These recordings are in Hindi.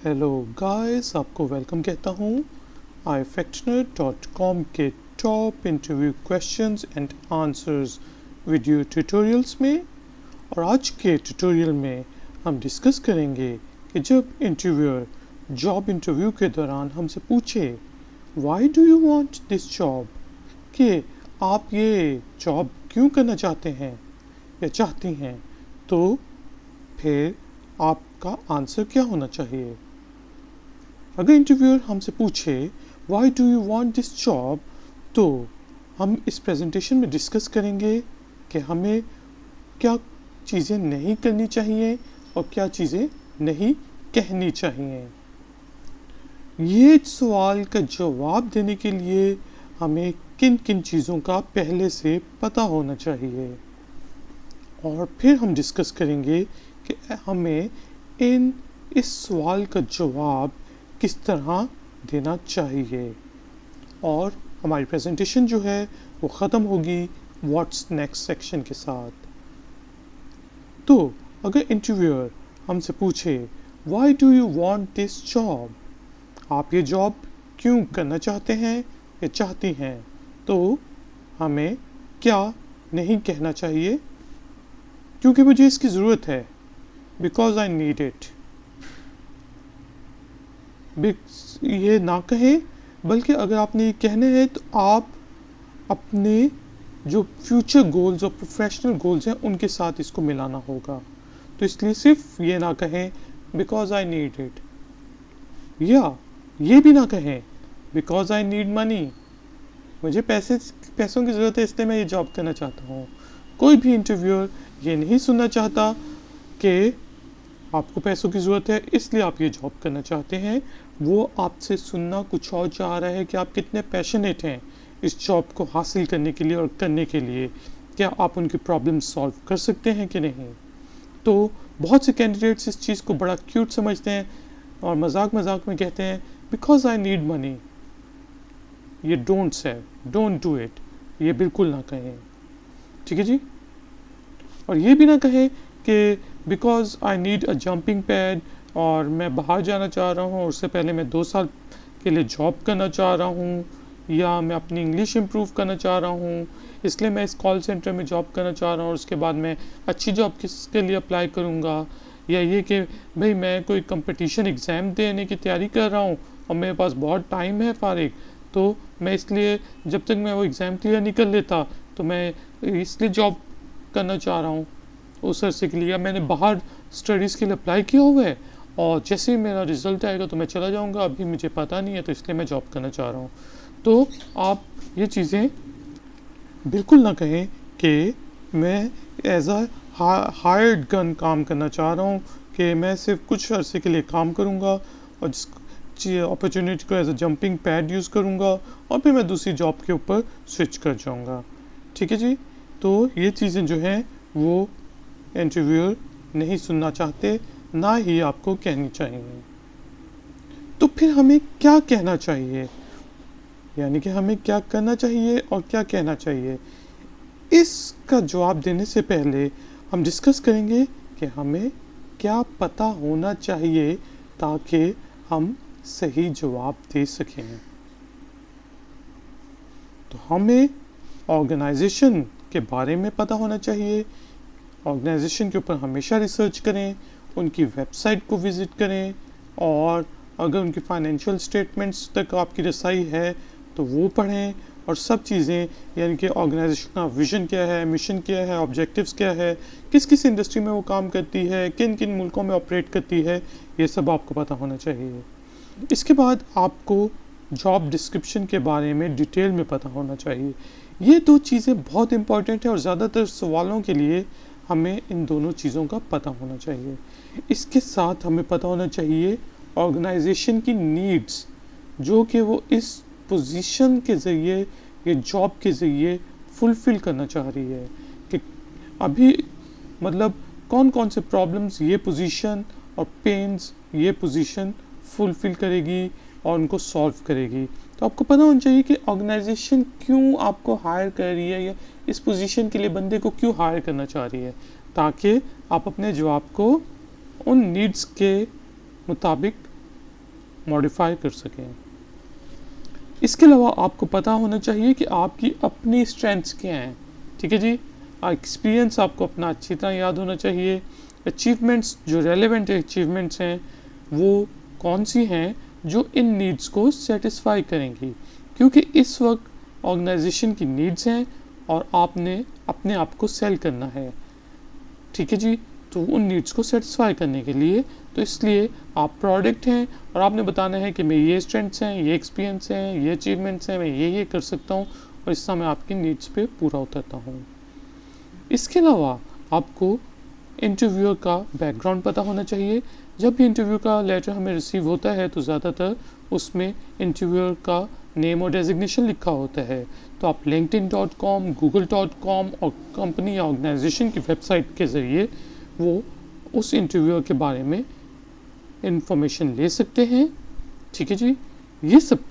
हेलो गाइस, आपको वेलकम कहता हूँ ifactioner.com के top interview questions and answers video tutorials में। और आज के ट्यूटोरियल में हम डिस्कस करेंगे कि जब इंटरव्यूअर जॉब इंटरव्यू के दौरान हमसे पूछे why do you want this job, कि आप ये जॉब क्यों करना चाहते हैं या चाहती हैं, तो फिर आपका आंसर क्या होना चाहिए। अगर इंटरव्यूअर हमसे पूछे why do you want this job, तो हम इस प्रेजेंटेशन में डिस्कस करेंगे कि हमें क्या चीज़ें नहीं करनी चाहिए और क्या चीज़ें नहीं कहनी चाहिए। ये सवाल का जवाब देने के लिए हमें किन किन चीज़ों का पहले से पता होना चाहिए, और फिर हम डिस्कस करेंगे कि हमें इस सवाल का जवाब किस तरह देना चाहिए। और हमारी प्रेजेंटेशन जो है वो ख़त्म होगी व्हाट्स नेक्स्ट सेक्शन के साथ। तो अगर इंटरव्यूअर हमसे पूछे why do you want this job, आप ये जॉब क्यों करना चाहते हैं या चाहती हैं, तो हमें क्या नहीं कहना चाहिए। क्योंकि मुझे इसकी ज़रूरत है, बिकॉज आई नीड इट, ये ना कहें, बल्कि अगर आपने ये कहना है तो आप अपने जो फ्यूचर गोल्स और प्रोफेशनल गोल्स हैं उनके साथ इसको मिलाना होगा। तो इसलिए सिर्फ ये ना कहें बिकॉज आई नीड इट, या ये भी ना कहें बिकॉज आई नीड मनी, मुझे पैसों की ज़रूरत है इसलिए मैं ये जॉब करना चाहता हूँ। कोई भी इंटरव्यूअर ये नहीं सुनना चाहता कि आपको पैसों की ज़रूरत है इसलिए आप ये जॉब करना चाहते हैं। वो आपसे सुनना कुछ और चाह रहा है कि आप कितने पैशनेट हैं इस जॉब को हासिल करने के लिए और करने के लिए, क्या आप उनकी प्रॉब्लम सॉल्व कर सकते हैं कि नहीं। तो बहुत से कैंडिडेट्स इस चीज़ को बड़ा क्यूट समझते हैं और मजाक मजाक में कहते हैं बिकॉज आई नीड मनी। ये डोंट डू इट, ये बिल्कुल ना कहें, ठीक है जी। और ये भी ना कहें कि because I need a jumping pad, और मैं बाहर जाना चाह रहा हूँ और उससे पहले मैं 2 साल के लिए जॉब करना चाह रहा हूँ, या मैं अपनी इंग्लिश इम्प्रूव करना चाह रहा हूँ इसलिए मैं इस कॉल सेंटर में जॉब करना चाह रहा हूँ और उसके बाद मैं अच्छी जॉब किसके लिए अप्लाई करूँगा। या ये कि भाई मैं कोई कंपटीशन एग्ज़ाम देने की तैयारी कर रहा हूँ और मेरे पास बहुत टाइम है फारिग, तो मैं इसलिए जब तक मैं वो एग्ज़ाम क्लियर नहीं कर लेता तो मैं इसलिए जॉब करना चाह रहा हूँ उस अरसे के लिए। मैंने बाहर स्टडीज़ के लिए अप्लाई किया हुआ है और जैसे ही मेरा रिज़ल्ट आएगा तो मैं चला जाऊँगा, अभी मुझे पता नहीं है तो इसलिए मैं जॉब करना चाह रहा हूँ। तो आप ये चीज़ें बिल्कुल ना कहें कि मैं एज अ हायर्ड गन काम करना चाह रहा हूँ, कि मैं सिर्फ कुछ अरसे के लिए काम करूँगा और जिस अपॉर्चुनिटी को as a jumping pad use करूँगा और फिर मैं दूसरी जॉब के ऊपर स्विच कर जाऊँगा, ठीक है जी। तो ये चीज़ें जो हैं वो इंटरव्यूअर नहीं सुनना चाहते, ना ही आपको कहनी चाहिए। तो फिर हमें क्या कहना चाहिए, यानी कि हमें क्या करना चाहिए और क्या कहना चाहिए, इसका जवाब देने से पहले हम डिस्कस करेंगे कि हमें क्या पता होना चाहिए ताकि हम सही जवाब दे सकें। तो हमें ऑर्गेनाइजेशन के बारे में पता होना चाहिए, ऑर्गेनाइजेशन के ऊपर हमेशा रिसर्च करें, उनकी वेबसाइट को विज़िट करें, और अगर उनकी फाइनेंशियल स्टेटमेंट्स तक आपकी रसाई है तो वो पढ़ें, और सब चीज़ें यानी कि ऑर्गेनाइजेशन का विज़न क्या है, मिशन क्या है, ऑब्जेक्टिव्स क्या है, किस किस इंडस्ट्री में वो काम करती है, किन किन मुल्कों में ऑपरेट करती है, ये सब आपको पता होना चाहिए। इसके बाद आपको जॉब डिस्क्रिप्शन के बारे में डिटेल में पता होना चाहिए। ये 2 चीज़ें बहुत इंपॉर्टेंट है और ज़्यादातर सवालों के लिए हमें इन दोनों चीज़ों का पता होना चाहिए। इसके साथ हमें पता होना चाहिए ऑर्गेनाइजेशन की नीड्स, जो कि वो इस पोजीशन के ज़रिए या जॉब के ज़रिए फुलफ़िल करना चाह रही है, कि अभी मतलब कौन कौन से प्रॉब्लम्स ये पोजीशन और पेन्स ये पोजीशन फुलफ़िल करेगी और उनको सॉल्व करेगी। तो आपको पता होना चाहिए कि ऑर्गेनाइजेशन क्यों आपको हायर कर रही है या इस पोजीशन के लिए बंदे को क्यों हायर करना चाह रही है, ताकि आप अपने जवाब को उन नीड्स के मुताबिक मॉडिफाई कर सकें। इसके अलावा आपको पता होना चाहिए कि आपकी अपनी स्ट्रेंथ्स क्या हैं। ठीक है जी, एक्सपीरियंस आपको अपना अच्छी तरह याद होना चाहिए। अचीवमेंट्स, जो रेलेवेंट अचीवमेंट्स हैं वो कौन सी हैं जो इन नीड्स को सेटिस्फाई करेंगी, क्योंकि इस वक्त ऑर्गेनाइजेशन की नीड्स हैं और आपने अपने आप को सेल करना है। ठीक है जी, तो उन नीड्स को सेटिस्फाई करने के लिए, तो इसलिए आप प्रोडक्ट हैं और आपने बताना है कि मेरी ये स्ट्रेंथ्स हैं, ये एक्सपीरियंस हैं, ये अचीवमेंट्स हैं, मैं ये कर सकता हूँ और इससे मैं आपकी नीड्स पे पूरा उतरता हूँ। इसके अलावा आपको इंटरव्यूअर का बैकग्राउंड पता होना चाहिए। जब भी इंटरव्यू का लेटर हमें रिसीव होता है तो ज़्यादातर उसमें इंटरव्यूअर का नेम और डेजिग्नेशन लिखा होता है। तो आप linkedin.com, google.com और कंपनी या ऑर्गेनाइजेशन की वेबसाइट के ज़रिए वो उस इंटरव्यूअर के बारे में इंफॉर्मेशन ले सकते हैं। ठीक है जी, ये सब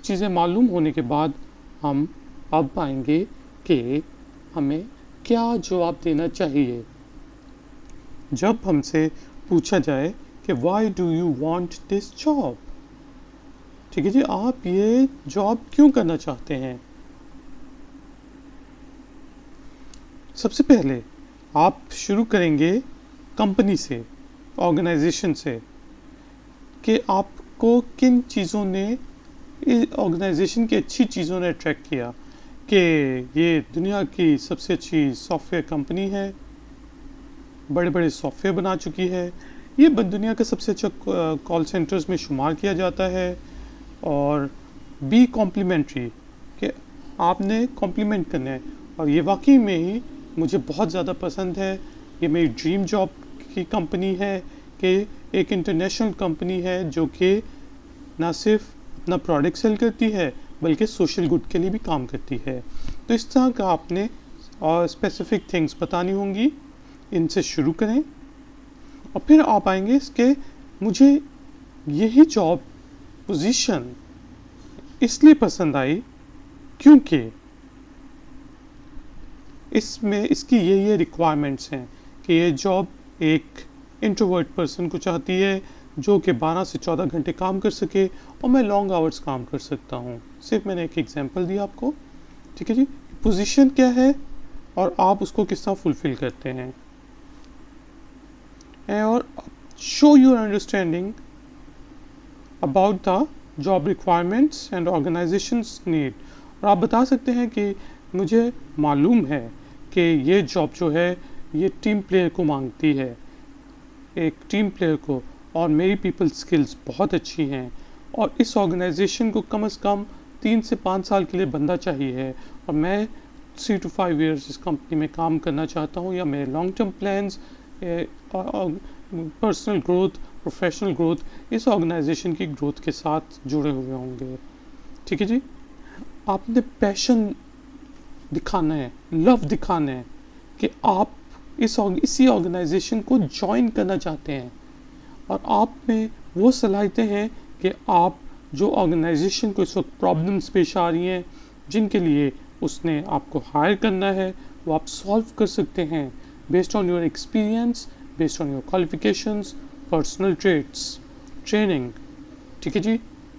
चीज़ें मालूम होने के बाद हम अब पाएंगे कि हमें क्या जवाब देना चाहिए जब हमसे पूछा जाए कि why do you want this job. ठीक है जी, आप ये जॉब क्यों करना चाहते हैं। सबसे पहले आप शुरू करेंगे कंपनी से, ऑर्गेनाइजेशन से, कि आपको किन चीज़ों ने, ऑर्गेनाइजेशन की अच्छी चीज़ों ने अट्रैक्ट किया कि ये दुनिया की सबसे अच्छी सॉफ्टवेयर कंपनी है, बड़े बड़े सॉफ्टवेयर बना चुकी है, ये दुनिया का सबसे अच्छा कॉल सेंटर्स में शुमार किया जाता है। और बी कॉम्प्लीमेंट्री, कि आपने कॉम्प्लीमेंट करना है और ये वाकई में ही मुझे बहुत ज़्यादा पसंद है, ये मेरी ड्रीम जॉब की कंपनी है कि एक इंटरनेशनल कंपनी है जो कि ना सिर्फ अपना प्रोडक्ट सेल करती है बल्कि सोशल गुड के लिए भी काम करती है। तो इस तरह का आपने और स्पेसिफिक थिंग्स बतानी होंगी, इनसे शुरू करें और फिर आप आएंगे इसके मुझे यही जॉब पोजीशन इसलिए पसंद आई क्योंकि इसमें इसकी ये रिक्वायरमेंट्स हैं कि ये जॉब एक इंट्रोवर्ट पर्सन को चाहती है जो कि 12 से 14 घंटे काम कर सके और मैं लॉन्ग आवर्स काम कर सकता हूँ। सिर्फ मैंने एक एग्जांपल दिया आपको। ठीक है जी, पोजीशन क्या है और आप उसको किस तरह फुलफिल करते हैं, और show your understanding about the job requirements and organisations need. और आप बता सकते हैं कि मुझे मालूम है कि ये जॉब जो है ये टीम प्लेयर को मांगती है, एक टीम प्लेयर को, और मेरी पीपल स्किल्स बहुत अच्छी हैं और इस ऑर्गेनाइजेशन को कम से कम 3 से 5 साल के लिए बंदा चाहिए है और मैं 3 to 5 years इस कंपनी में काम करना चाहता हूँ, या मेरे long term plans, personal growth, professional growth इस ऑर्गेनाइजेशन की ग्रोथ के साथ जुड़े हुए होंगे। ठीक है जी, आपने पैशन दिखाना है, लव दिखाना है कि आप इसी ऑर्गेनाइजेशन को ज्वाइन करना चाहते हैं और आप में वो सलाहियतें हैं कि आप जो ऑर्गेनाइजेशन को इस वक्त प्रॉब्लम्स पेश आ रही हैं जिनके लिए उसने आपको हायर करना है वो आप सॉल्व कर सकते हैं based on your experience, based on your qualifications, personal trades, training. ठीक है जी,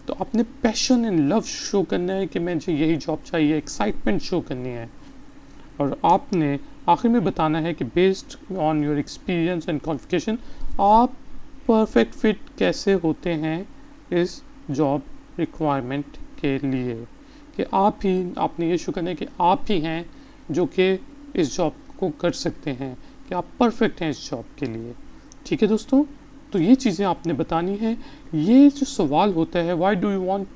तो अपने पैशन एंड लव शो करना है कि मुझे यही जॉब चाहिए, एक्साइटमेंट शो करनी है। और आपने आखिर में बताना है कि based on your experience and qualification आप परफेक्ट फिट कैसे होते हैं इस जॉब रिक्वायरमेंट के लिए, कि आपने ये शो करना है कि आप ही हैं जो कि इस जॉब को कर सकते हैं, कि आप परफेक्ट हैं इस जॉब के लिए। ठीक है दोस्तों, तो ये चीज़ें आपने बतानी है। ये जो सवाल होता है why do you want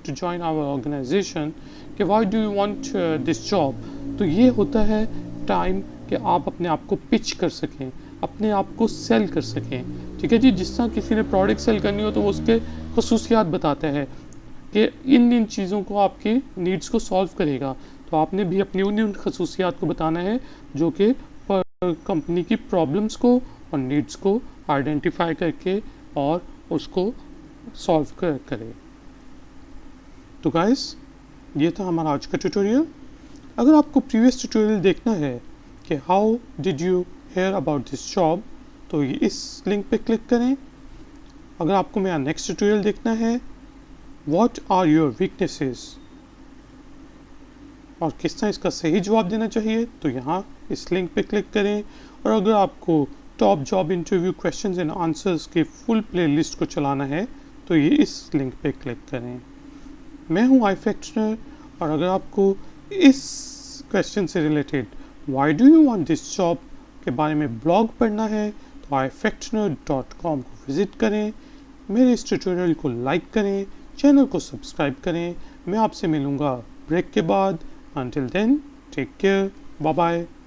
to join our organisation, कि why do you want this job, तो ये होता है टाइम कि आप अपने आप को पिच कर सकें, अपने आप को सेल कर सकें। ठीक है जी, जिस तरह किसी ने प्रोडक्ट सेल करनी हो तो वो उसके खसूसियात बताता है कि इन चीज़ों को आपके नीड्स को सॉल्व करेगा, तो आपने भी अपनी उन खसूसियात को बताना है जो कि कंपनी की प्रॉब्लम्स को और नीड्स को आइडेंटिफाई करके और उसको सॉल्व करे। तो गाइस, ये था हमारा आज का ट्यूटोरियल। अगर आपको प्रीवियस ट्यूटोरियल देखना है कि how did you hear about this job, तो इस लिंक पे क्लिक करें अगर आपको मेरा नेक्स्ट ट्यूटोरियल देखना है, व्हाट आर योर वीकनेसेस, और किस तरह इसका सही जवाब देना चाहिए, तो यहाँ इस लिंक पे क्लिक करें। और अगर आपको top job interview questions and answers के फुल प्लेलिस्ट को चलाना है, तो ये इस लिंक पे क्लिक करें। मैं हूँ iFactioner, और अगर आपको इस क्वेश्चन से related why do you want this job के बारे में ब्लॉग पढ़ना है, तो ifactioner.com को विज़िट करें, मेरे इस ट्यूटोरियल को लाइक करें, चैनल को सब्सक्राइब करें। मैं आपसे मिलूँगा ब्रेक के बाद। Until then, take care. Bye bye.